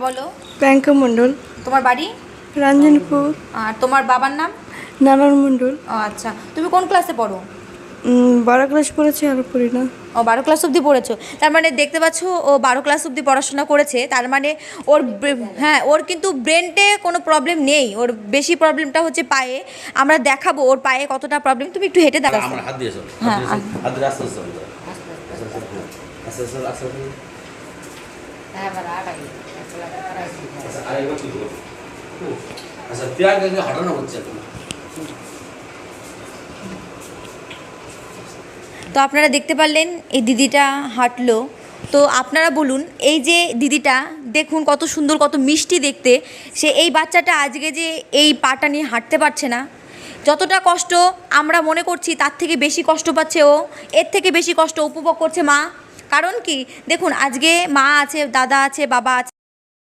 বলো। প্রিয়াঙ্কা মণ্ডল। তোমার বাড়ি? রঞ্জনপুর। আর তোমার বাবার নাম? নারায়ণ মণ্ডল। ও আচ্ছা, তুমি কোন ক্লাসে পড়ো? 12 ক্লাস পড়েছি, আর পড়ি না। ও 12 ক্লাস অবধি পড়েছো, তার মানে দেখতে পাচ্ছ ও 12 ক্লাস অবধি পড়াশোনা করেছে, তার মানে ওর হ্যাঁ ওর কিন্তু ব্রেনটে কোনো প্রবলেম নেই, ওর বেশি প্রবলেমটা হচ্ছে পায়ে। আমরা দেখাবো ওর পায়ে কতটা প্রবলেম, তুমি একটু হেঁটে দেখো। আমার হাত দিয়েছো, হ্যাঁ হাত দিয়ে আস্তে আস্তে আস্তে আস্তে আস্তে আচ্ছা প্রিয়াঙ্কাকে হাঁটানো হচ্ছে এখন। তো আপনারা দেখতে পারলেন এই দিদিটা হাঁটলো। তো আপনারা বলুন, এই যে দিদিটা দেখুন কত সুন্দর, কত মিষ্টি দেখতে, সে এই বাচ্চাটা আজকে যে এই পাটা নিয়ে হাঁটতে পারছে না, যতটা কষ্ট আমরা মনে করছি তার থেকে বেশি কষ্ট পাচ্ছে ও, এর থেকে বেশি কষ্ট উপভোগ করছে মা। কারণ কি দেখুন, আজকে মা আছে, দাদা আছে, বাবা আছে।